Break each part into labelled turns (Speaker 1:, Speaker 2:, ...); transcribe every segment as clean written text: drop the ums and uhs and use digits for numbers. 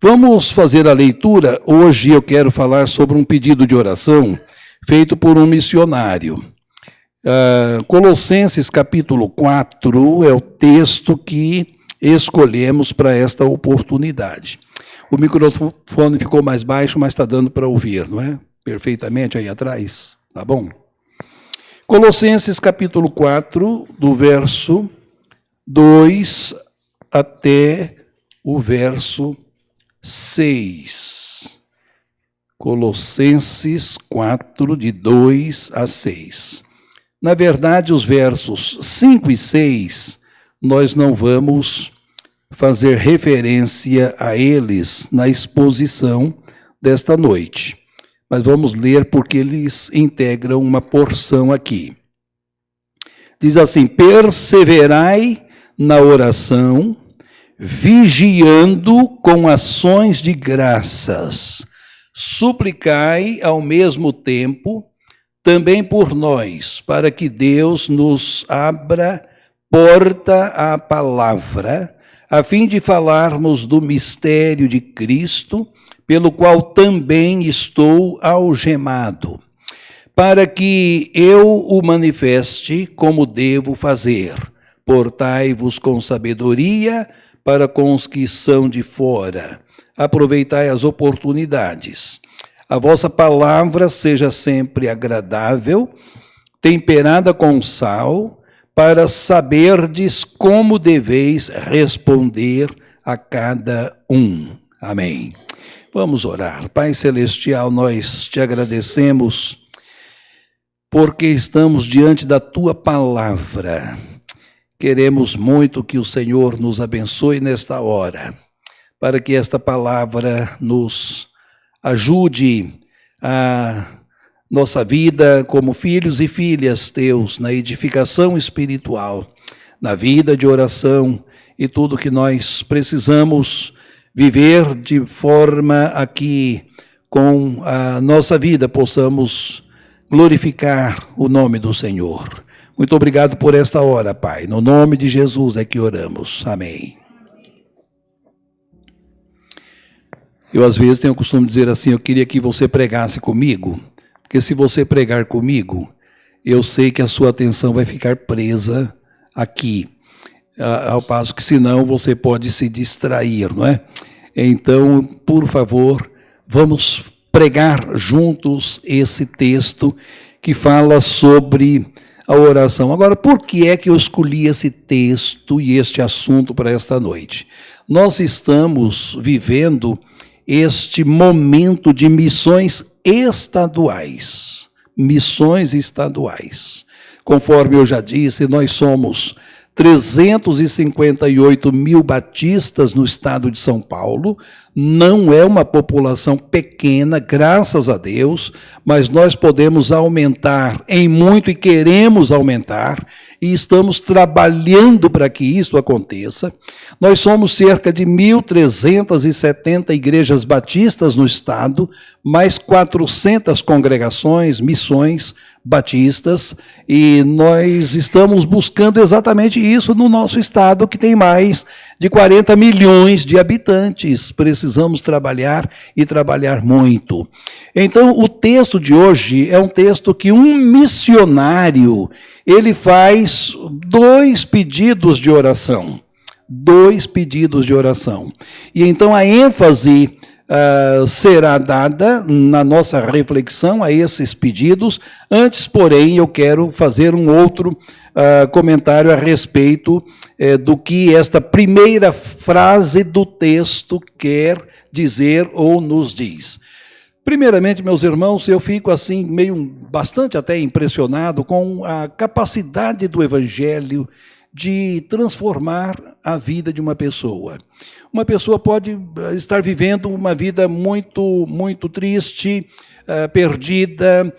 Speaker 1: Vamos fazer a leitura. Hoje eu quero falar sobre um pedido de oração feito por um missionário. Colossenses capítulo 4 é o texto que escolhemos para esta oportunidade. O microfone ficou mais baixo, mas está dando para ouvir, não é? Perfeitamente aí atrás, tá bom? Colossenses capítulo 4, do verso 2 até o verso 6. Colossenses 4, de 2 a 6. Na verdade, os versos 5 e 6, nós não vamos fazer referência a eles na exposição desta noite. Mas vamos ler porque eles integram uma porção aqui. Diz assim: perseverai na oração, vigiando com ações de graças, suplicai ao mesmo tempo também por nós, para que Deus nos abra porta à palavra, a fim de falarmos do mistério de Cristo, pelo qual também estou algemado, para que eu o manifeste como devo fazer. Portai-vos com sabedoria para com os que são de fora. Aproveitai as oportunidades. A vossa palavra seja sempre agradável, temperada com sal, para saberdes como deveis responder a cada um. Amém. Vamos orar. Pai Celestial, nós te agradecemos porque estamos diante da tua palavra. Queremos muito que o Senhor nos abençoe nesta hora, para que esta palavra nos ajude a nossa vida como filhos e filhas teus, na edificação espiritual, na vida de oração e tudo que nós precisamos viver de forma a que com a nossa vida possamos glorificar o nome do Senhor. Muito obrigado por esta hora, Pai. No nome de Jesus é que oramos. Amém. Eu às vezes tenho o costume de dizer assim: eu queria que você pregasse comigo, porque se você pregar comigo, eu sei que a sua atenção vai ficar presa aqui, ao passo que senão você pode se distrair, não é? Então, por favor, vamos pregar juntos esse texto que fala sobre a oração. Agora, por que é que eu escolhi esse texto e este assunto para esta noite? Nós estamos vivendo este momento de missões estaduais. Missões estaduais. Conforme eu já disse, nós somos 358 mil batistas no estado de São Paulo. Não é uma população pequena, graças a Deus, mas nós podemos aumentar em muito e queremos aumentar, e estamos trabalhando para que isso aconteça. Nós somos cerca de 1.370 igrejas batistas no estado, mais 400 congregações, missões batistas, e nós estamos buscando exatamente isso no nosso estado, que tem mais de 40 milhões de habitantes. Precisamos trabalhar e trabalhar muito. Então, o texto de hoje é um texto que um missionário, ele faz 2 pedidos de oração. 2 pedidos de oração. E então a ênfase será dada na nossa reflexão a esses pedidos. Antes, porém, eu quero fazer um outro comentário a respeito do que esta primeira frase do texto quer dizer ou nos diz. Primeiramente, meus irmãos, eu fico assim bastante até impressionado com a capacidade do Evangelho de transformar a vida de uma pessoa. Uma pessoa pode estar vivendo uma vida muito, muito triste, perdida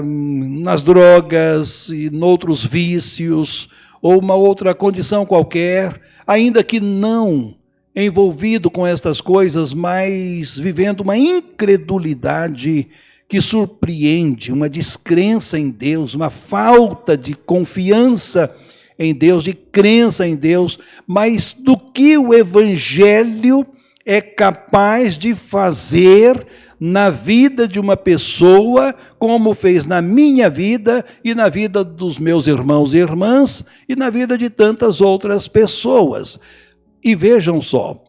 Speaker 1: nas drogas e noutros vícios, ou uma outra condição qualquer, ainda que não envolvido com estas coisas, mas vivendo uma incredulidade que surpreende, uma descrença em Deus, uma falta de confiança em Deus, de crença em Deus, mas do que o Evangelho é capaz de fazer na vida de uma pessoa, como fez na minha vida e na vida dos meus irmãos e irmãs e na vida de tantas outras pessoas. E vejam só,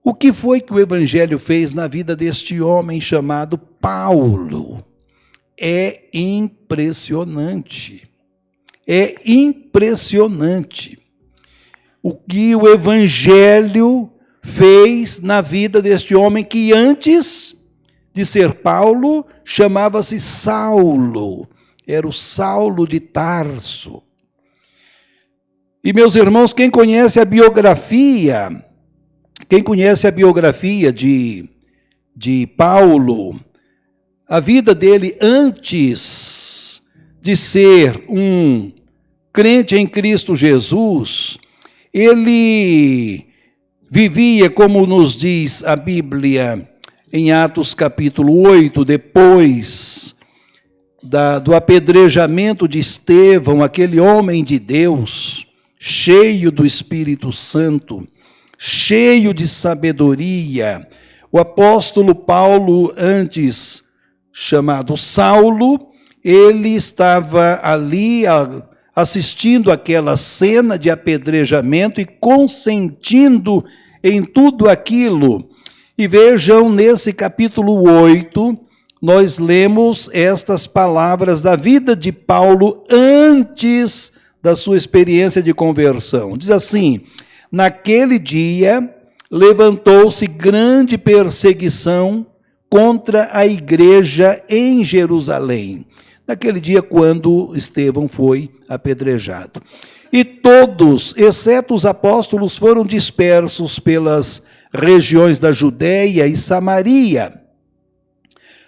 Speaker 1: o que foi que o Evangelho fez na vida deste homem chamado Paulo? É impressionante. É impressionante o que o Evangelho fez na vida deste homem que antes de ser Paulo chamava-se Saulo. Era o Saulo de Tarso. E meus irmãos, quem conhece a biografia de Paulo, a vida dele antes de ser um crente em Cristo Jesus, ele vivia, como nos diz a Bíblia, em Atos capítulo 8, depois do apedrejamento de Estevão, aquele homem de Deus, cheio do Espírito Santo, cheio de sabedoria. O apóstolo Paulo, antes chamado Saulo, ele estava ali assistindo aquela cena de apedrejamento e consentindo em tudo aquilo. E vejam, nesse capítulo 8, nós lemos estas palavras da vida de Paulo antes da sua experiência de conversão. Diz assim: naquele dia levantou-se grande perseguição contra a igreja em Jerusalém. Naquele dia quando Estevão foi apedrejado. E todos, exceto os apóstolos, foram dispersos pelas regiões da Judéia e Samaria.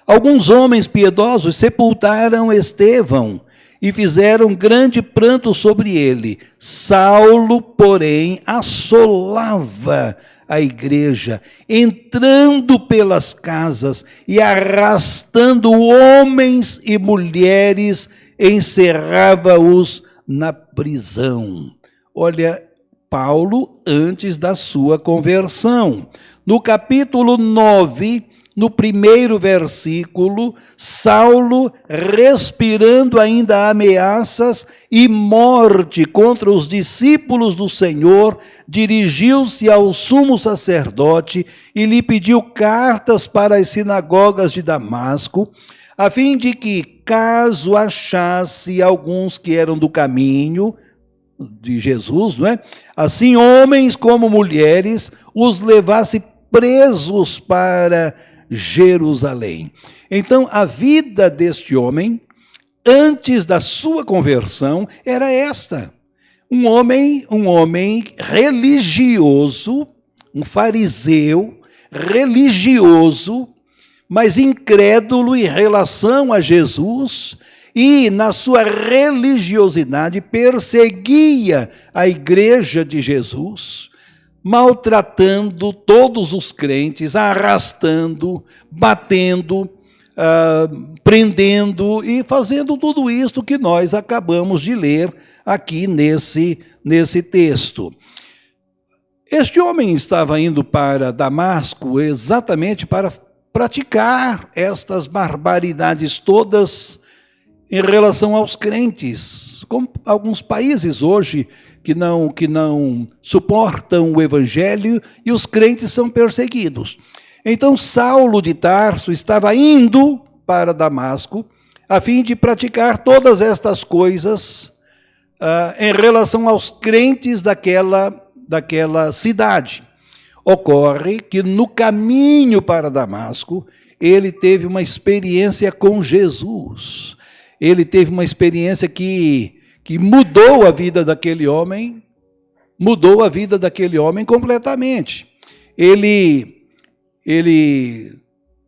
Speaker 1: Alguns homens piedosos sepultaram Estevão e fizeram grande pranto sobre ele. Saulo, porém, assolava a igreja, entrando pelas casas e arrastando homens e mulheres, encerrava-os na prisão. Olha, Paulo antes da sua conversão. No capítulo 9, no primeiro versículo, Saulo, respirando ainda ameaças e morte contra os discípulos do Senhor, dirigiu-se ao sumo sacerdote e lhe pediu cartas para as sinagogas de Damasco, a fim de que, caso achasse alguns que eram do caminho de Jesus, não é? Assim, homens como mulheres, os levasse presos para Jerusalém. Então, a vida deste homem, antes da sua conversão, era esta. Um homem religioso, um fariseu religioso, mas incrédulo em relação a Jesus, e na sua religiosidade perseguia a igreja de Jesus, maltratando todos os crentes, arrastando, batendo, prendendo e fazendo tudo isto que nós acabamos de ler aqui nesse texto. Este homem estava indo para Damasco exatamente para praticar estas barbaridades todas em relação aos crentes, como alguns países hoje que não suportam o evangelho e os crentes são perseguidos. Então Saulo de Tarso estava indo para Damasco a fim de praticar todas estas coisas em relação aos crentes daquela cidade. Ocorre que no caminho para Damasco, ele teve uma experiência com Jesus. Ele teve uma experiência que mudou a vida daquele homem, completamente. Ele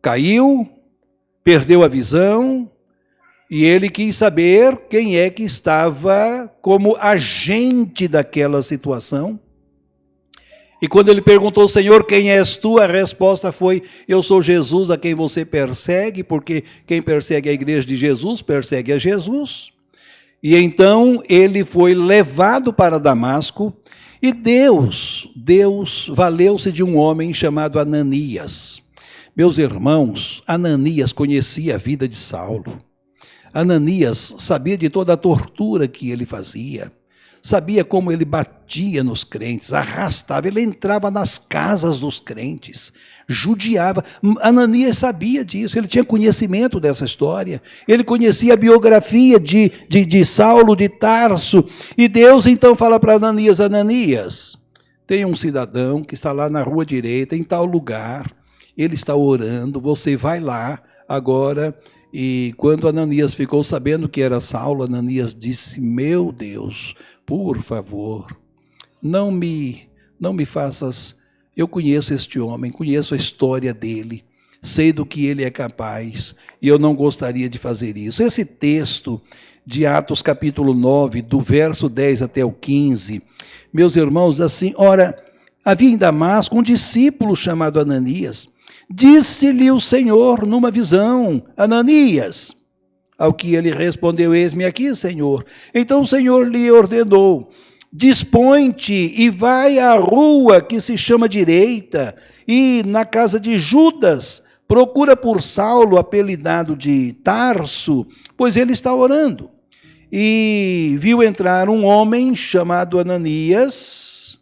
Speaker 1: caiu, perdeu a visão, e ele quis saber quem é que estava como agente daquela situação. E quando ele perguntou, Senhor, quem és tu? A resposta foi, eu sou Jesus a quem você persegue, porque quem persegue a igreja de Jesus, persegue a Jesus. E então ele foi levado para Damasco, e Deus valeu-se de um homem chamado Ananias. Meus irmãos, Ananias conhecia a vida de Saulo. Ananias sabia de toda a tortura que ele fazia, sabia como ele batia nos crentes, arrastava, ele entrava nas casas dos crentes, judiava. Ananias sabia disso, ele tinha conhecimento dessa história, ele conhecia a biografia de Saulo de Tarso, e Deus então fala para Ananias: Ananias, tem um cidadão que está lá na rua direita, em tal lugar, ele está orando, você vai lá agora. E quando Ananias ficou sabendo que era Saulo, Ananias disse: meu Deus, por favor, não me faças, eu conheço este homem, conheço a história dele, sei do que ele é capaz, e eu não gostaria de fazer isso. Esse texto de Atos capítulo 9, do verso 10 até o 15, meus irmãos, assim, ora, havia em Damasco um discípulo chamado Ananias. Disse-lhe o Senhor numa visão: Ananias. Ao que ele respondeu: eis-me aqui, Senhor. Então o Senhor lhe ordenou: dispõe-te e vai à rua que se chama Direita, e na casa de Judas procura por Saulo, apelidado de Tarso, pois ele está orando. E viu entrar um homem chamado Ananias,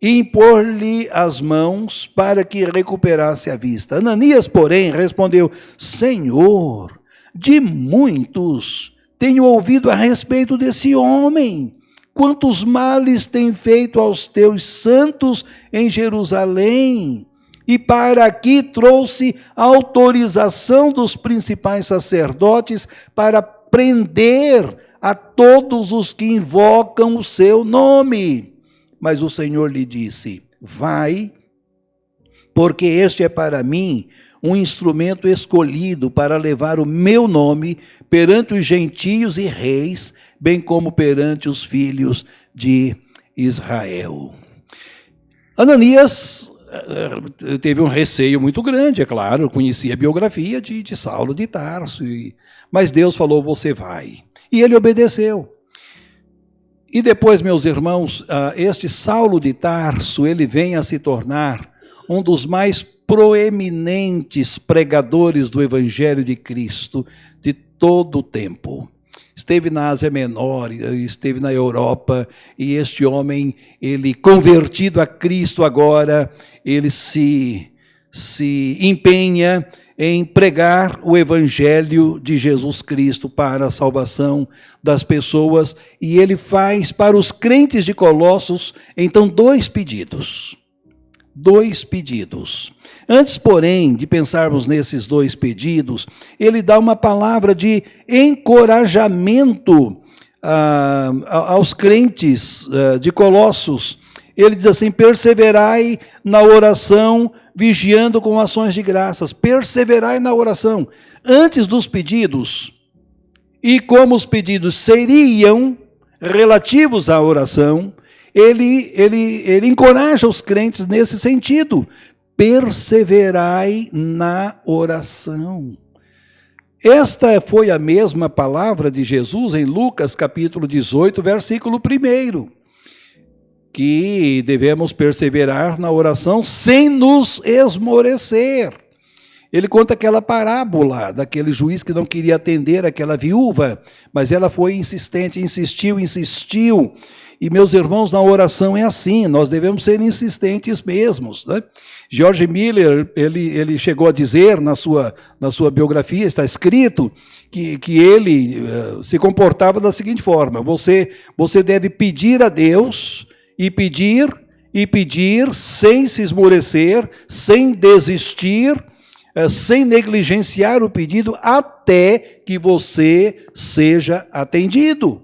Speaker 1: e impor-lhe as mãos para que recuperasse a vista. Ananias, porém, respondeu: Senhor, de muitos tenho ouvido a respeito desse homem, quantos males tem feito aos teus santos em Jerusalém, e para aqui trouxe autorização dos principais sacerdotes para prender a todos os que invocam o seu nome. Mas o Senhor lhe disse: vai, porque este é para mim um instrumento escolhido para levar o meu nome perante os gentios e reis, bem como perante os filhos de Israel. Ananias teve um receio muito grande, é claro, conhecia a biografia de Saulo de Tarso, mas Deus falou: você vai. E ele obedeceu. E depois, meus irmãos, este Saulo de Tarso, ele vem a se tornar um dos mais proeminentes pregadores do Evangelho de Cristo de todo o tempo. Esteve na Ásia Menor, esteve na Europa, e este homem, ele convertido a Cristo agora, ele se empenha em pregar o Evangelho de Jesus Cristo para a salvação das pessoas, e ele faz para os crentes de Colossos, então, dois pedidos. Antes, porém, de pensarmos nesses dois pedidos, ele dá uma palavra de encorajamento aos crentes de Colossos. Ele diz assim: perseverai na oração, vigiando com ações de graças. Perseverai na oração. Antes dos pedidos, e como os pedidos seriam relativos à oração, ele encoraja os crentes nesse sentido. Perseverai na oração. Esta foi a mesma palavra de Jesus em Lucas capítulo 18, versículo 1, que devemos perseverar na oração sem nos esmorecer. Ele conta aquela parábola daquele juiz que não queria atender aquela viúva, mas ela foi insistente, insistiu. E, meus irmãos, na oração é assim, nós devemos ser insistentes mesmos, né? George Miller, ele chegou a dizer na sua biografia, está escrito, que ele se comportava da seguinte forma: você deve pedir a Deus, e pedir, sem se esmorecer, sem desistir, sem negligenciar o pedido, até que você seja atendido.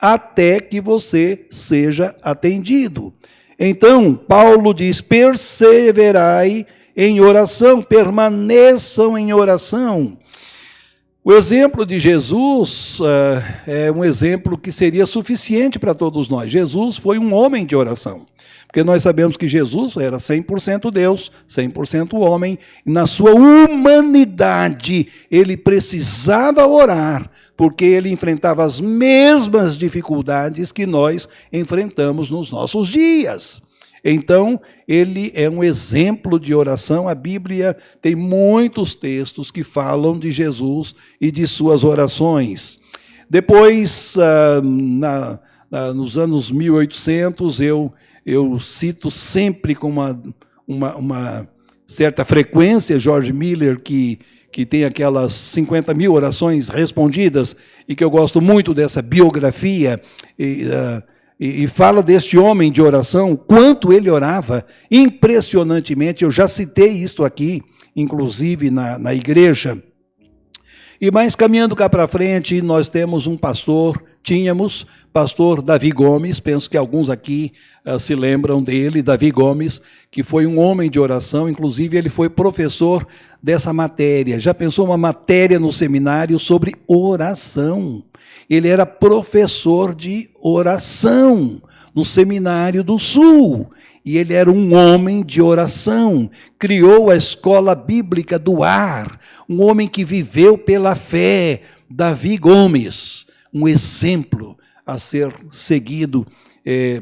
Speaker 1: Até que você seja atendido. Então, Paulo diz: perseverai em oração, permaneçam em oração. O exemplo de Jesus é um exemplo que seria suficiente para todos nós. Jesus foi um homem de oração. Porque nós sabemos que Jesus era 100% Deus, 100% homem, e na sua humanidade ele precisava orar, porque ele enfrentava as mesmas dificuldades que nós enfrentamos nos nossos dias. Então, ele é um exemplo de oração. A Bíblia tem muitos textos que falam de Jesus e de suas orações. Depois, nos anos 1800, eu cito sempre com uma certa frequência George Miller, que tem aquelas 50 mil orações respondidas, e que eu gosto muito dessa biografia, e fala deste homem de oração, quanto ele orava, impressionantemente. Eu já citei isto aqui, inclusive na igreja. E mais caminhando cá para frente, nós temos tínhamos pastor Davi Gomes, penso que alguns aqui se lembram dele, Davi Gomes, que foi um homem de oração, inclusive ele foi professor dessa matéria. Já pensou uma matéria no seminário sobre oração? Ele era professor de oração no Seminário do Sul. E ele era um homem de oração, criou a escola bíblica do ar, um homem que viveu pela fé, Davi Gomes, um exemplo a ser seguido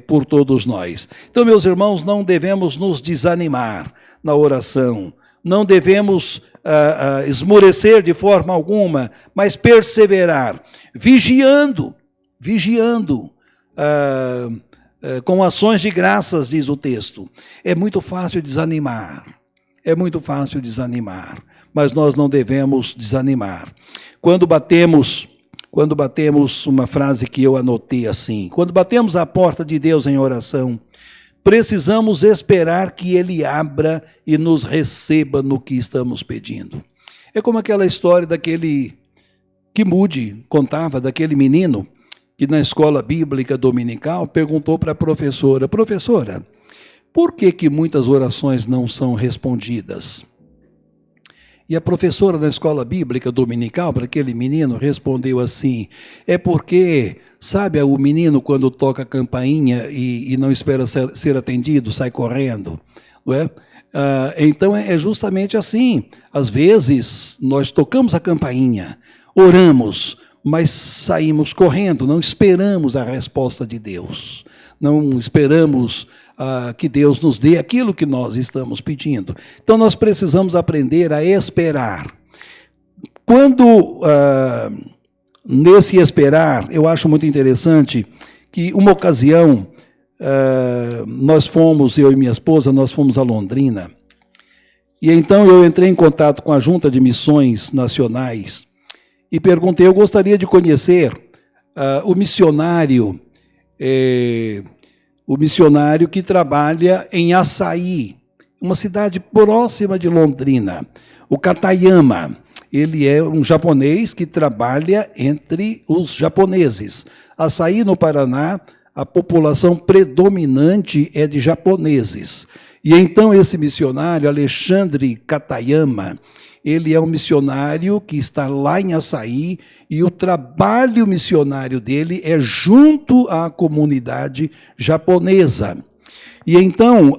Speaker 1: por todos nós. Então, meus irmãos, não devemos nos desanimar na oração, não devemos esmorecer de forma alguma, mas perseverar, vigiando, com ações de graças, diz o texto. É muito fácil desanimar, mas nós não devemos desanimar. Quando batemos, uma frase que eu anotei assim, quando batemos a porta de Deus em oração, precisamos esperar que Ele abra e nos receba no que estamos pedindo. É como aquela história daquele que Moody contava, daquele menino que na escola bíblica dominical perguntou para a professora, por que muitas orações não são respondidas? E a professora da escola bíblica dominical, para aquele menino, respondeu assim, é porque, sabe, o menino quando toca a campainha e não espera ser atendido, sai correndo, não é? Então é justamente assim, às vezes nós tocamos a campainha, oramos, mas saímos correndo, não esperamos a resposta de Deus, não esperamos que Deus nos dê aquilo que nós estamos pedindo. Então nós precisamos aprender a esperar. Quando, nesse esperar, eu acho muito interessante que uma ocasião, eu e minha esposa, nós fomos a Londrina, e então eu entrei em contato com a Junta de Missões Nacionais, e perguntei, eu gostaria de conhecer o missionário que trabalha em Açaí, uma cidade próxima de Londrina, o Katayama. Ele é um japonês que trabalha entre os japoneses. Açaí, no Paraná, a população predominante é de japoneses. E então esse missionário, Alexandre Katayama, ele é um missionário que está lá em Açaí, e o trabalho missionário dele é junto à comunidade japonesa. E então,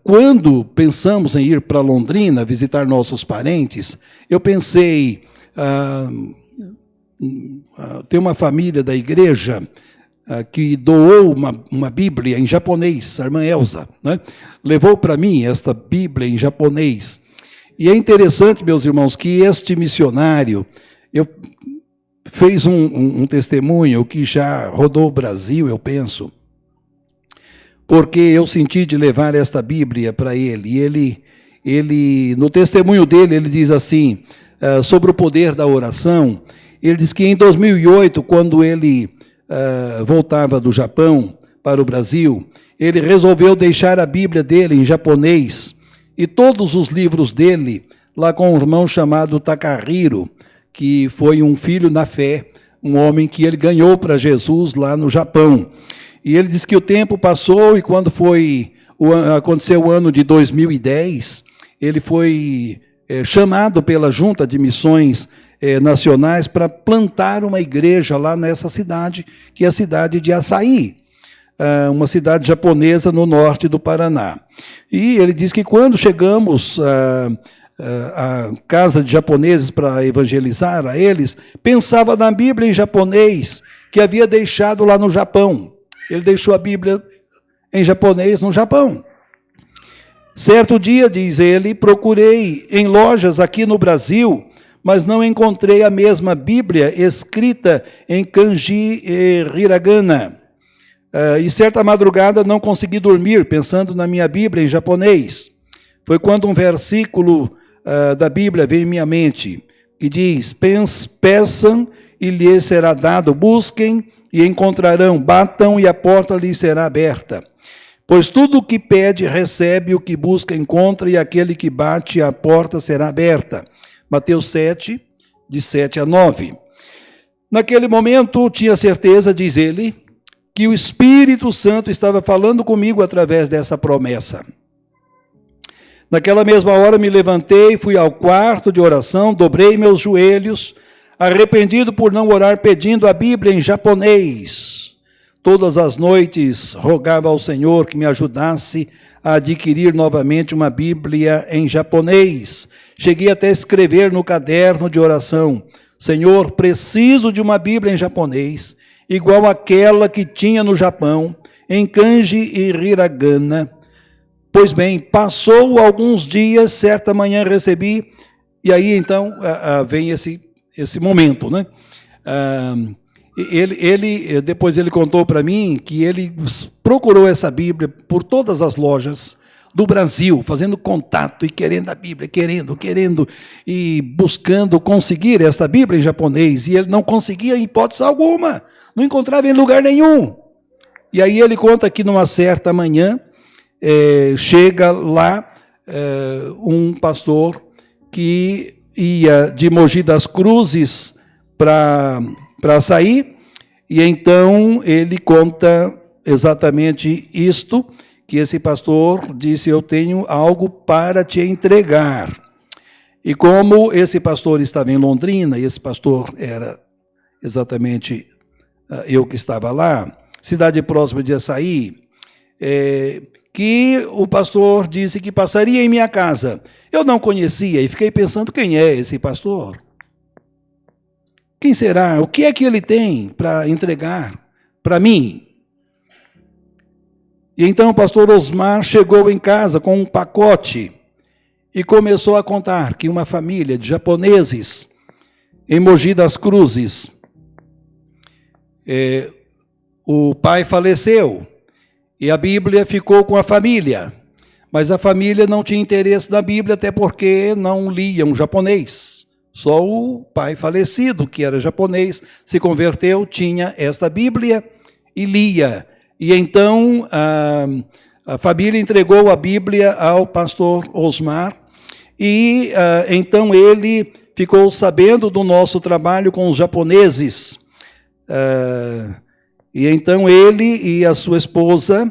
Speaker 1: quando pensamos em ir para Londrina, visitar nossos parentes, eu pensei, tem uma família da igreja que doou uma Bíblia em japonês, a irmã Elza, né? Levou para mim esta Bíblia em japonês. E é interessante, meus irmãos, que este missionário fez um testemunho que já rodou o Brasil, eu penso, porque eu senti de levar esta Bíblia para ele. E ele, no testemunho dele, ele diz assim, sobre o poder da oração, ele diz que em 2008, quando ele voltava do Japão para o Brasil, ele resolveu deixar a Bíblia dele em japonês, e todos os livros dele, lá com um irmão chamado Takahiro, que foi um filho na fé, um homem que ele ganhou para Jesus lá no Japão. E ele diz que o tempo passou, e quando aconteceu o ano de 2010, ele foi chamado pela Junta de Missões Nacionais para plantar uma igreja lá nessa cidade, que é a cidade de Açaí. uma cidade japonesa no norte do Paraná. E ele diz que quando chegamos à casa de japoneses para evangelizar a eles, pensava na Bíblia em japonês que havia deixado lá no Japão. Ele deixou a Bíblia em japonês no Japão. Certo dia, diz ele, procurei em lojas aqui no Brasil, mas não encontrei a mesma Bíblia escrita em kanji e hiragana. E certa madrugada não consegui dormir pensando na minha Bíblia em japonês. Foi quando um versículo da Bíblia veio em minha mente, que diz, peçam e lhes será dado, busquem e encontrarão, batam e a porta lhes será aberta. Pois tudo o que pede, recebe, o que busca, encontra, e aquele que bate, a porta será aberta. Mateus 7, de 7 a 9. Naquele momento, tinha certeza, diz ele, que o Espírito Santo estava falando comigo através dessa promessa. Naquela mesma hora me levantei, fui ao quarto de oração, dobrei meus joelhos, arrependido por não orar pedindo a Bíblia em japonês. Todas as noites rogava ao Senhor que me ajudasse a adquirir novamente uma Bíblia em japonês. Cheguei até a escrever no caderno de oração, Senhor, preciso de uma Bíblia em japonês, igual àquela que tinha no Japão, em kanji e hiragana. Pois bem, passou alguns dias, certa manhã recebi, e aí então vem esse momento, né? Depois ele contou para mim que ele procurou essa Bíblia por todas as lojas do Brasil, fazendo contato e querendo a Bíblia, querendo, e buscando conseguir essa Bíblia em japonês, e ele não conseguia em hipótese alguma, não encontrava em lugar nenhum. E aí ele conta que numa certa manhã, chega lá um pastor que ia de Mogi das Cruzes para sair, e então ele conta exatamente isto, que esse pastor disse, eu tenho algo para te entregar. E como esse pastor estava em Londrina, e esse pastor era exatamente eu que estava lá, cidade próxima de Açaí, que o pastor disse que passaria em minha casa. Eu não conhecia e fiquei pensando, quem é esse pastor? Quem será? O que é que ele tem para entregar para mim? E então o pastor Osmar chegou em casa com um pacote e começou a contar que uma família de japoneses em Mogi das Cruzes, o pai faleceu e a Bíblia ficou com a família, mas a família não tinha interesse na Bíblia, até porque não liam japonês. Só o pai falecido, que era japonês, se converteu, tinha esta Bíblia e lia. E então a família entregou a Bíblia ao pastor Osmar, e então ele ficou sabendo do nosso trabalho com os japoneses. E então ele e a sua esposa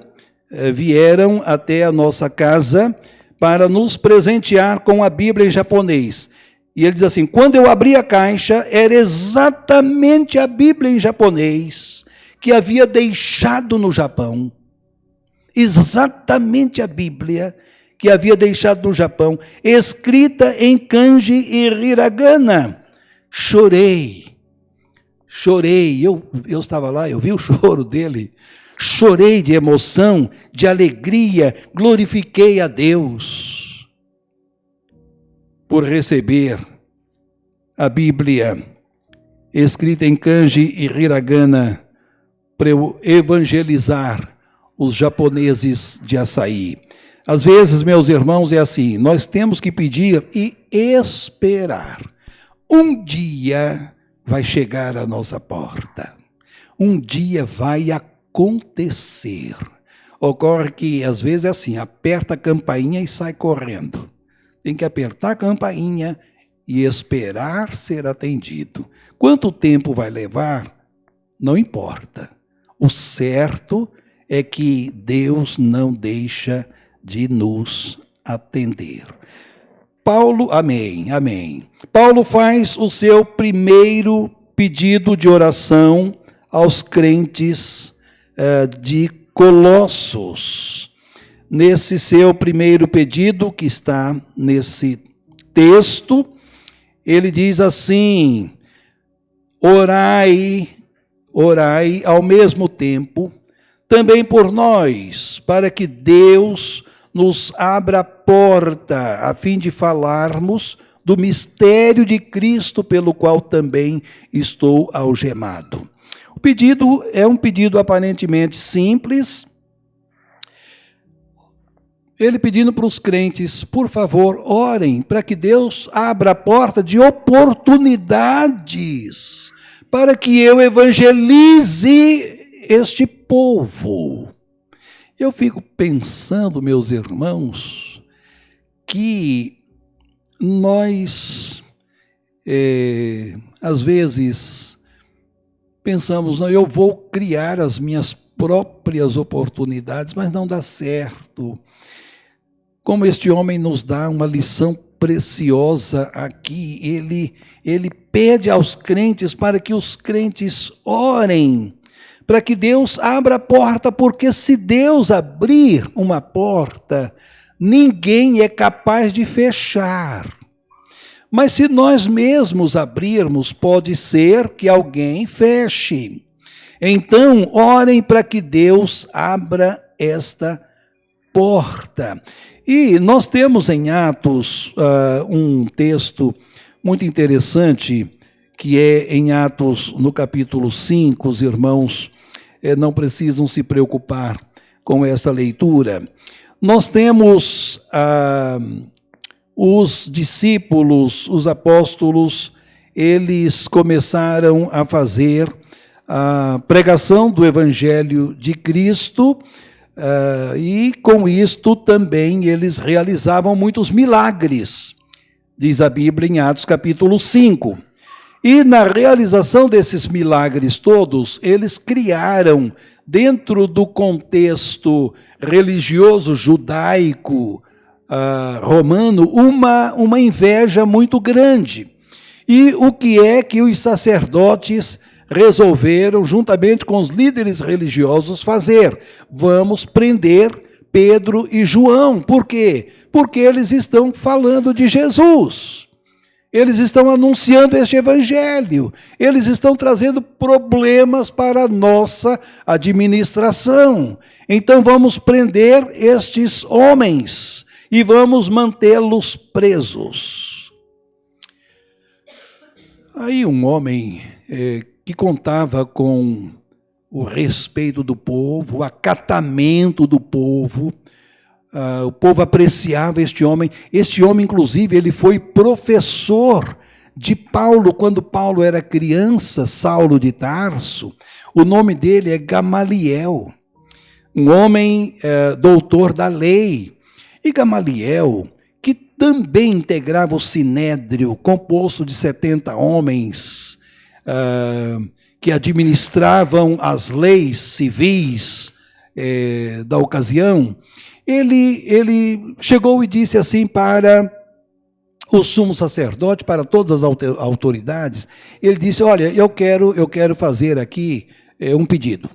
Speaker 1: vieram até a nossa casa para nos presentear com a Bíblia em japonês. E ele diz assim, quando eu abri a caixa, era exatamente a Bíblia em japonês que havia deixado no Japão. Exatamente a Bíblia que havia deixado no Japão, escrita em kanji e hiragana. Chorei, eu estava lá, eu vi o choro dele, chorei de emoção, de alegria, glorifiquei a Deus por receber a Bíblia escrita em kanji e hiragana para eu evangelizar os japoneses de Açaí. Às vezes, meus irmãos, é assim, nós temos que pedir e esperar. Um dia vai chegar à nossa porta. Um dia vai acontecer. Ocorre que, às vezes, é assim, aperta a campainha e sai correndo. Tem que apertar a campainha e esperar ser atendido. Quanto tempo vai levar? Não importa. O certo é que Deus não deixa de nos atender. Paulo, amém. Paulo faz o seu primeiro pedido de oração aos crentes de Colossos. Nesse seu primeiro pedido, que está nesse texto, ele diz assim: orai ao mesmo tempo, também por nós, para que Deus nos abra a porta, a fim de falarmos do mistério de Cristo, pelo qual também estou algemado. O pedido é um pedido aparentemente simples. Ele pedindo para os crentes, por favor, orem para que Deus abra a porta de oportunidades para que eu evangelize este povo. Eu fico pensando, meus irmãos, que nós, às vezes, pensamos, não, eu vou criar as minhas próprias oportunidades, mas não dá certo. Como este homem nos dá uma lição preciosa aqui, ele pede aos crentes para que os crentes orem, para que Deus abra a porta, porque se Deus abrir uma porta, ninguém é capaz de fechar. Mas se nós mesmos abrirmos, pode ser que alguém feche. Então, orem para que Deus abra esta porta. E nós temos em Atos um texto muito interessante, que é em Atos, no capítulo 5, os irmãos não precisam se preocupar com essa leitura. Nós temos os discípulos, os apóstolos, eles começaram a fazer a pregação do Evangelho de Cristo, e com isto também eles realizavam muitos milagres, diz a Bíblia em Atos capítulo 5. E na realização desses milagres todos, eles criaram, dentro do contexto religioso judaico, romano, uma inveja muito grande. E o que é que os sacerdotes resolveram, juntamente com os líderes religiosos, fazer? Vamos prender Pedro e João. Por quê? Porque eles estão falando de Jesus. Eles estão anunciando este evangelho. Eles estão trazendo problemas para a nossa administração. Então vamos prender estes homens e vamos mantê-los presos. Aí um homem que contava com o respeito do povo, o acatamento do povo, o povo apreciava este homem. Este homem, inclusive, ele foi professor de Paulo, quando Paulo era criança, Saulo de Tarso. O nome dele é Gamaliel, um homem doutor da lei. E Gamaliel, que também integrava o Sinédrio, composto de 70 homens, que administravam as leis civis da ocasião, ele chegou e disse assim para o sumo sacerdote, para todas as autoridades, ele disse: olha, eu quero fazer aqui um pedido.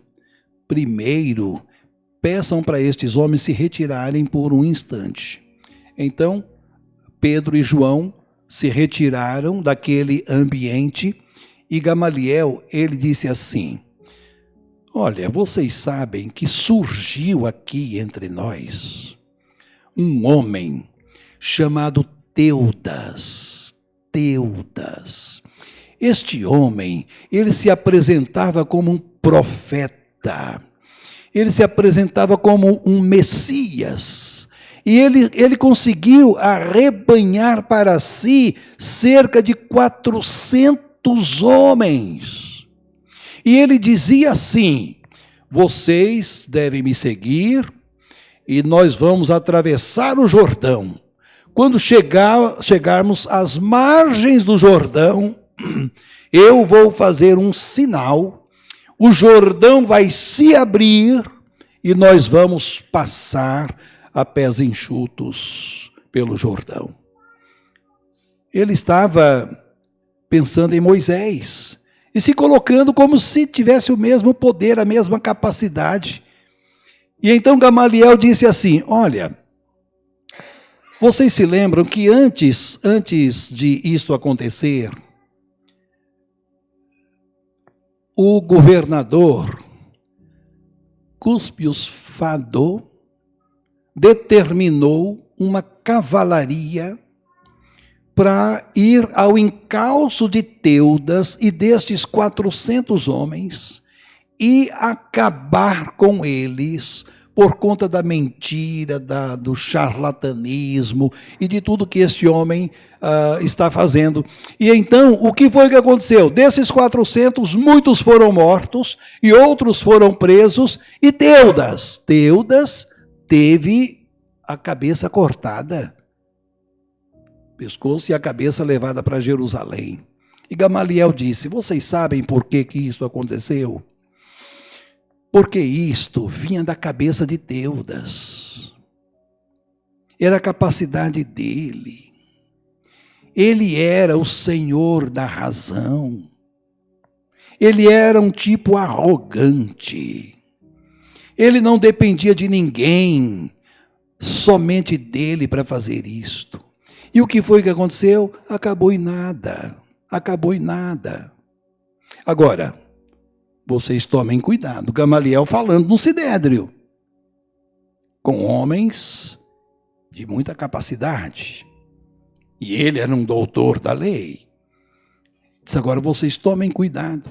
Speaker 1: Primeiro, peçam para estes homens se retirarem por um instante. Então, Pedro e João se retiraram daquele ambiente e Gamaliel, ele disse assim: olha, vocês sabem que surgiu aqui entre nós um homem chamado Teudas. Este homem, ele se apresentava como um profeta, ele se apresentava como um Messias, e ele conseguiu arrebanhar para si cerca de 400 homens. E ele dizia assim: vocês devem me seguir e nós vamos atravessar o Jordão. Quando chegarmos às margens do Jordão, eu vou fazer um sinal, o Jordão vai se abrir e nós vamos passar a pés enxutos pelo Jordão. Ele estava pensando em Moisés e se colocando como se tivesse o mesmo poder, a mesma capacidade. E então Gamaliel disse assim: olha, vocês se lembram que antes de isto acontecer, o governador Cúspio Fado determinou uma cavalaria para ir ao encalço de Teudas e destes 400 homens e acabar com eles por conta da mentira, do charlatanismo e de tudo que este homem está fazendo. E então, o que foi que aconteceu? Desses 400, muitos foram mortos e outros foram presos, e Teudas teve a cabeça cortada, pescoço e a cabeça levada para Jerusalém. E Gamaliel disse: vocês sabem por que isso aconteceu? Porque isto vinha da cabeça de Teudas. Era a capacidade dele. Ele era o senhor da razão. Ele era um tipo arrogante. Ele não dependia de ninguém, somente dele para fazer isto. E o que foi que aconteceu? Acabou em nada. Acabou em nada. Agora, vocês tomem cuidado. Gamaliel falando no Sinédrio, com homens de muita capacidade. E ele era um doutor da lei. Diz: agora vocês tomem cuidado.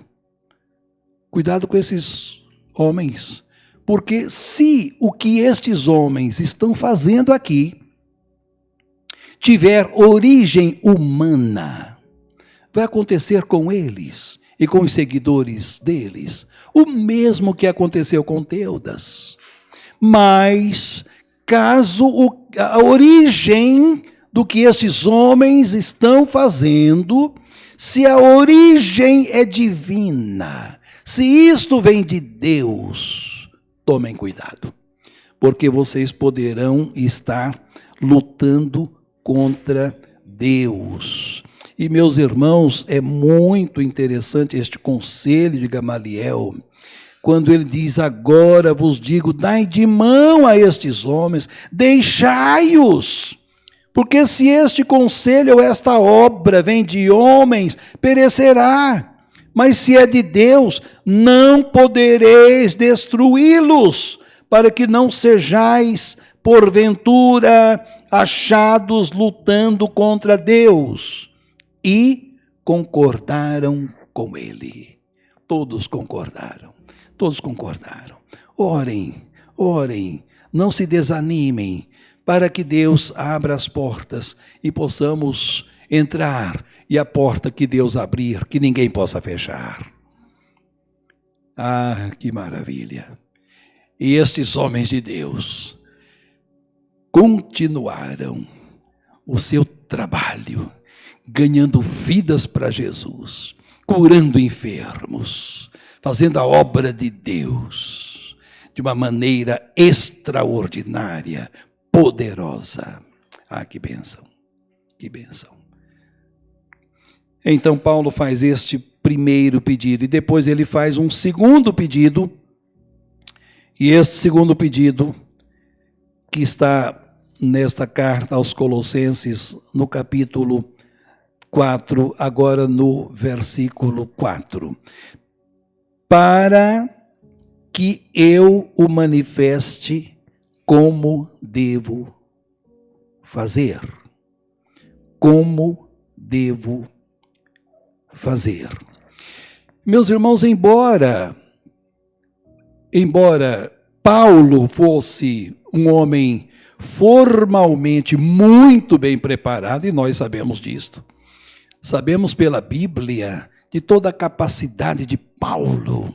Speaker 1: Cuidado com esses homens. Porque se o que estes homens estão fazendo aqui tiver origem humana, vai acontecer com eles e com os seguidores deles o mesmo que aconteceu com Teudas. Mas, caso a origem do que esses homens estão fazendo, se a origem é divina, se isto vem de Deus, tomem cuidado, porque vocês poderão estar lutando contra Deus. E, meus irmãos, é muito interessante este conselho de Gamaliel, quando ele diz: agora vos digo, dai de mão a estes homens, deixai-os, porque se este conselho ou esta obra vem de homens, perecerá, mas se é de Deus, não podereis destruí-los, para que não sejais, porventura, achados lutando contra Deus. E concordaram com ele. Todos concordaram. Todos concordaram. Orem, não se desanimem, para que Deus abra as portas e possamos entrar, e a porta que Deus abrir, que ninguém possa fechar. Ah, que maravilha! E estes homens de Deus continuaram o seu trabalho, ganhando vidas para Jesus, curando enfermos, fazendo a obra de Deus de uma maneira extraordinária, poderosa. Ah, que bênção, que bênção. Então Paulo faz este primeiro pedido e depois ele faz um segundo pedido, e este segundo pedido, que está nesta carta aos Colossenses, no capítulo 4, agora no versículo 4. Para que eu o manifeste como devo fazer. Como devo fazer. Meus irmãos, embora Paulo fosse um homem formalmente muito bem preparado, e nós sabemos disto, sabemos pela Bíblia de toda a capacidade de Paulo.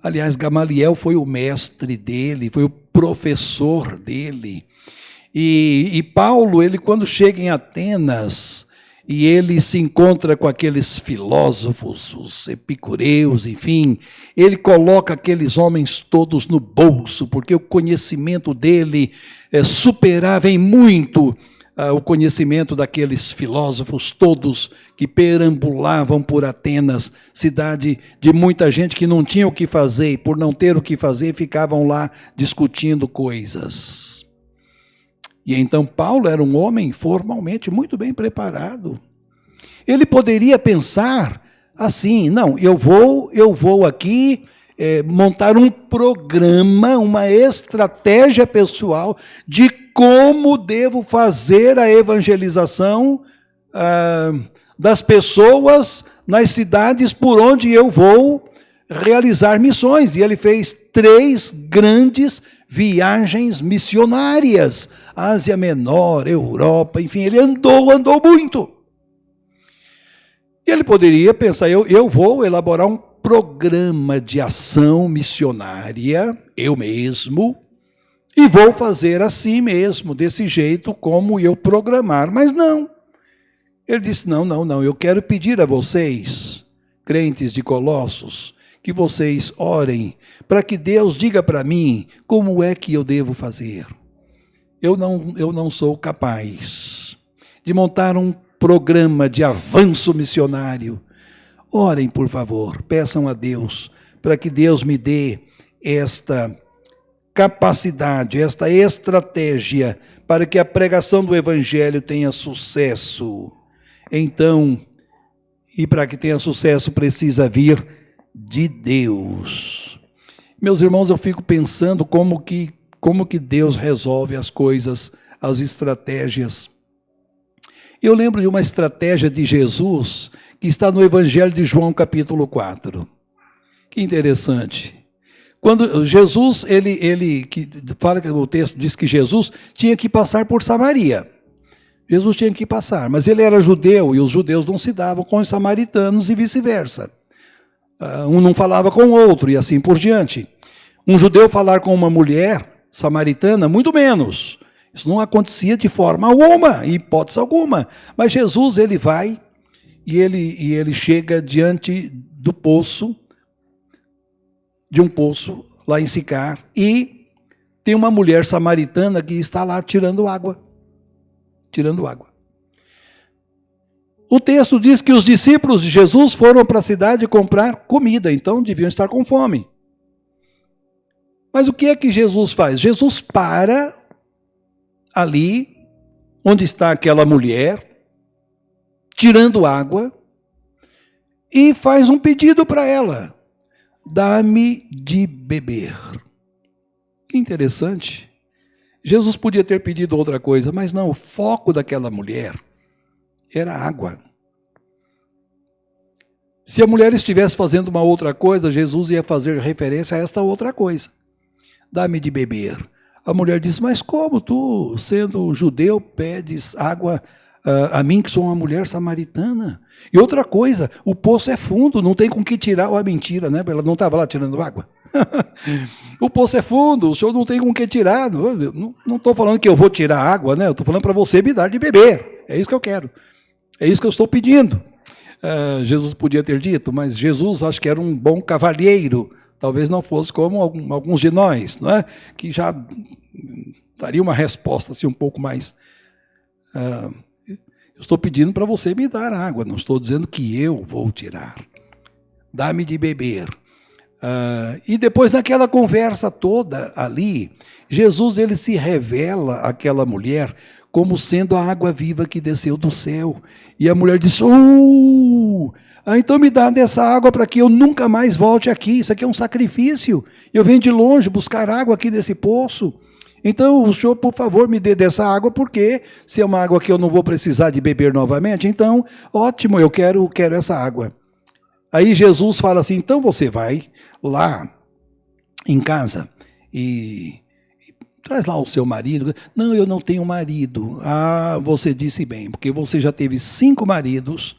Speaker 1: Aliás, Gamaliel foi o mestre dele, foi o professor dele. E Paulo, ele quando chega em Atenas, e ele se encontra com aqueles filósofos, os epicureus, enfim, ele coloca aqueles homens todos no bolso, porque o conhecimento dele superava em muito o conhecimento daqueles filósofos todos que perambulavam por Atenas, cidade de muita gente que não tinha o que fazer, e por não ter o que fazer, ficavam lá discutindo coisas. E então Paulo era um homem formalmente muito bem preparado. Ele poderia pensar assim, não, eu vou aqui montar um programa, uma estratégia pessoal de como devo fazer a evangelização das pessoas nas cidades por onde eu vou realizar missões. E ele fez 3 grandes viagens missionárias, Ásia Menor, Europa, enfim, ele andou muito. E ele poderia pensar, eu vou elaborar um programa de ação missionária, eu mesmo, e vou fazer assim mesmo, desse jeito como eu programar. Mas não. Ele disse, não, eu quero pedir a vocês, crentes de Colossos, que vocês orem para que Deus diga para mim como é que eu devo fazer. Eu não sou capaz de montar um programa de avanço missionário. Orem, por favor, peçam a Deus para que Deus me dê esta capacidade, esta estratégia para que a pregação do Evangelho tenha sucesso. Então, e para que tenha sucesso precisa vir de Deus. Meus irmãos, eu fico pensando como que Deus resolve as coisas, as estratégias. Eu lembro de uma estratégia de Jesus que está no Evangelho de João, capítulo 4. Que interessante. Quando Jesus, que fala que o texto diz que Jesus tinha que passar por Samaria. Jesus tinha que passar, mas ele era judeu e os judeus não se davam com os samaritanos e vice-versa. Um não falava com o outro e assim por diante. Um judeu falar com uma mulher samaritana, muito menos. Isso não acontecia de forma alguma, hipótese alguma. Mas Jesus, ele vai e ele chega diante do poço, de um poço lá em Sicar, e tem uma mulher samaritana que está lá tirando água. O texto diz que os discípulos de Jesus foram para a cidade comprar comida, então deviam estar com fome. Mas o que é que Jesus faz? Jesus para ali, onde está aquela mulher, tirando água, e faz um pedido para ela: dá-me de beber. Que interessante. Jesus podia ter pedido outra coisa, mas não, o foco daquela mulher era água. Se a mulher estivesse fazendo uma outra coisa, Jesus ia fazer referência a esta outra coisa. Dá-me de beber. A mulher disse, mas como tu, sendo judeu, pedes água a mim, que sou uma mulher samaritana? E outra coisa, o poço é fundo, não tem com que tirar, ou mentira, né? Ela não estava lá tirando água. O poço é fundo, o senhor não tem com que tirar. Não estou falando que eu vou tirar água, né? Eu estou falando para você me dar de beber. É isso que eu quero. É isso que eu estou pedindo. Jesus podia ter dito, mas Jesus acho que era um bom cavalheiro. Talvez não fosse como alguns de nós, não é? Que já daria uma resposta assim, um pouco mais... eu estou pedindo para você me dar água, não estou dizendo que eu vou tirar. Dá-me de beber. E depois, naquela conversa toda ali, Jesus ele se revela àquela mulher como sendo a água viva que desceu do céu. E a mulher diz, então me dá dessa água para que eu nunca mais volte aqui. Isso aqui é um sacrifício. Eu venho de longe buscar água aqui desse poço. Então o senhor, por favor, me dê dessa água, porque se é uma água que eu não vou precisar de beber novamente, então, ótimo, eu quero essa água. Aí Jesus fala assim, então você vai lá em casa e traz lá o seu marido. Não, eu não tenho marido. Você disse bem, porque você já teve 5 maridos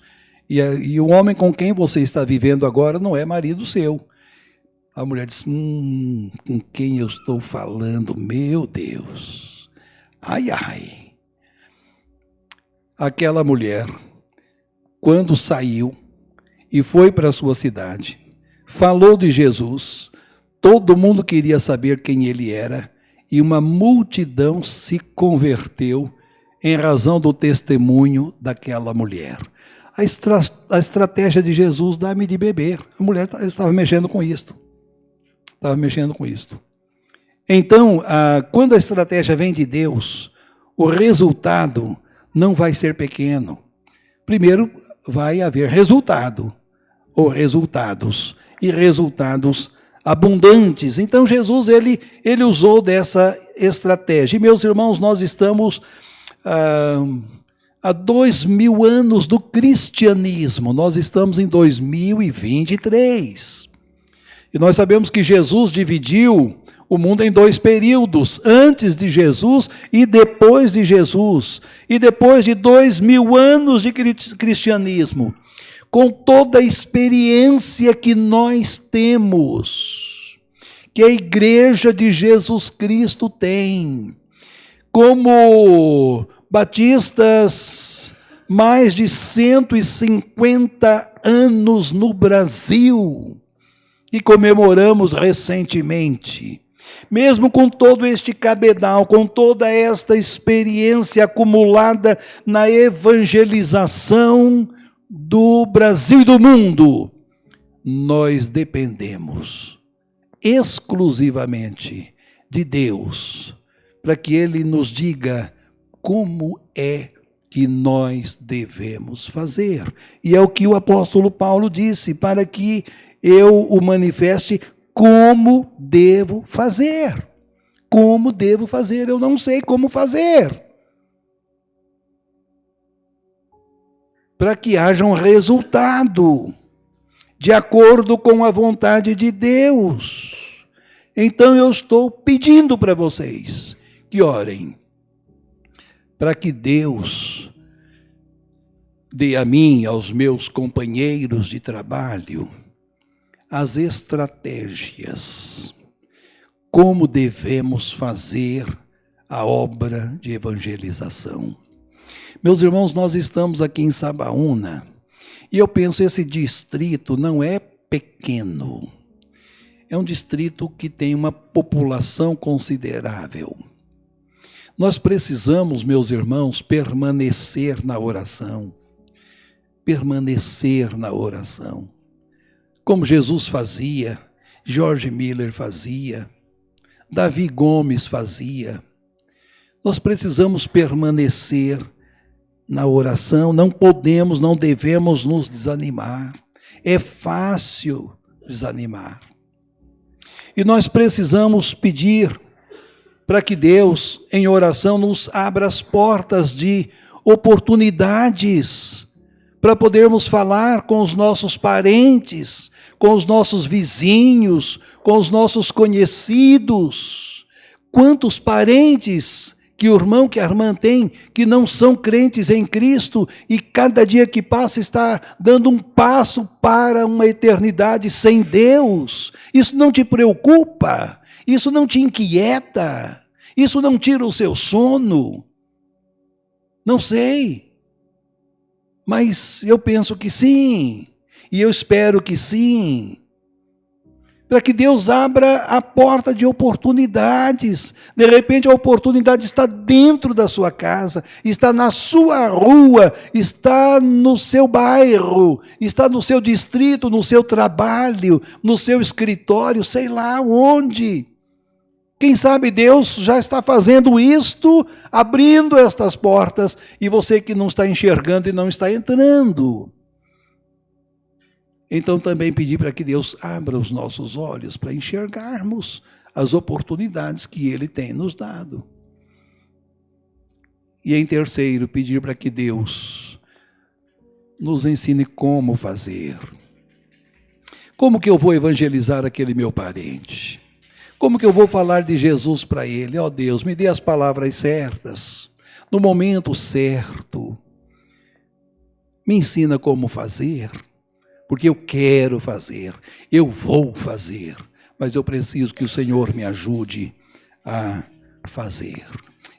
Speaker 1: e o homem com quem você está vivendo agora não é marido seu. A mulher disse, com quem eu estou falando? Meu Deus. Ai. Aquela mulher, quando saiu e foi para a sua cidade, falou de Jesus, todo mundo queria saber quem ele era, e uma multidão se converteu em razão do testemunho daquela mulher. A estratégia de Jesus, dá-me de beber. A mulher estava mexendo com isto. Estava mexendo com isto. Então, quando a estratégia vem de Deus, o resultado não vai ser pequeno. Primeiro, vai haver resultado, ou resultados, e resultados abundantes. Então, Jesus, ele usou dessa estratégia. E, meus irmãos, nós estamos há 2000 anos do cristianismo. Nós estamos em 2023. E nós sabemos que Jesus dividiu o mundo em 2 períodos, antes de Jesus e depois de Jesus. E depois de 2000 anos de cristianismo, com toda a experiência que nós temos, que a Igreja de Jesus Cristo tem, como batistas, mais de 150 anos no Brasil, e comemoramos recentemente. Mesmo com todo este cabedal, com toda esta experiência acumulada na evangelização do Brasil e do mundo, nós dependemos exclusivamente de Deus, para que Ele nos diga como é que nós devemos fazer. E é o que o apóstolo Paulo disse, para que eu o manifeste como devo fazer. Como devo fazer? Eu não sei como fazer. Para que haja um resultado de acordo com a vontade de Deus. Então eu estou pedindo para vocês que orem, para que Deus dê a mim, aos meus companheiros de trabalho, as estratégias, como devemos fazer a obra de evangelização. Meus irmãos, nós estamos aqui em Sabaúna, e eu penso, esse distrito não é pequeno, é um distrito que tem uma população considerável. Nós precisamos, meus irmãos, permanecer na oração. Permanecer na oração. Como Jesus fazia, George Miller fazia, Davi Gomes fazia. Nós precisamos permanecer na oração, não podemos, não devemos nos desanimar. É fácil desanimar. E nós precisamos pedir para que Deus, em oração, nos abra as portas de oportunidades para podermos falar com os nossos parentes, com os nossos vizinhos, com os nossos conhecidos. Quantos parentes que o irmão, que a irmã tem, que não são crentes em Cristo, e cada dia que passa está dando um passo para uma eternidade sem Deus. Isso não te preocupa? Isso não te inquieta? Isso não tira o seu sono? Não sei. Mas eu penso que sim. E eu espero que sim. Para que Deus abra a porta de oportunidades. De repente a oportunidade está dentro da sua casa, está na sua rua, está no seu bairro, está no seu distrito, no seu trabalho, no seu escritório, sei lá onde. Quem sabe Deus já está fazendo isto, abrindo estas portas, e você que não está enxergando e não está entrando. Então também pedir para que Deus abra os nossos olhos para enxergarmos as oportunidades que Ele tem nos dado. E em terceiro, pedir para que Deus nos ensine como fazer. Como que eu vou evangelizar aquele meu parente? Como que eu vou falar de Jesus para ele? Ó Deus, me dê as palavras certas, no momento certo. Me ensina como fazer, porque eu quero fazer, eu vou fazer, mas eu preciso que o Senhor me ajude a fazer.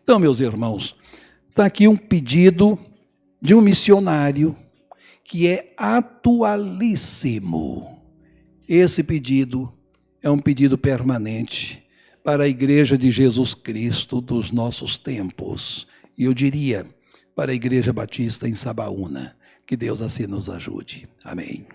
Speaker 1: Então, meus irmãos, está aqui um pedido de um missionário que é atualíssimo. Esse pedido é um pedido permanente para a Igreja de Jesus Cristo dos nossos tempos. E eu diria para a Igreja Batista em Sabaúna, que Deus assim nos ajude. Amém.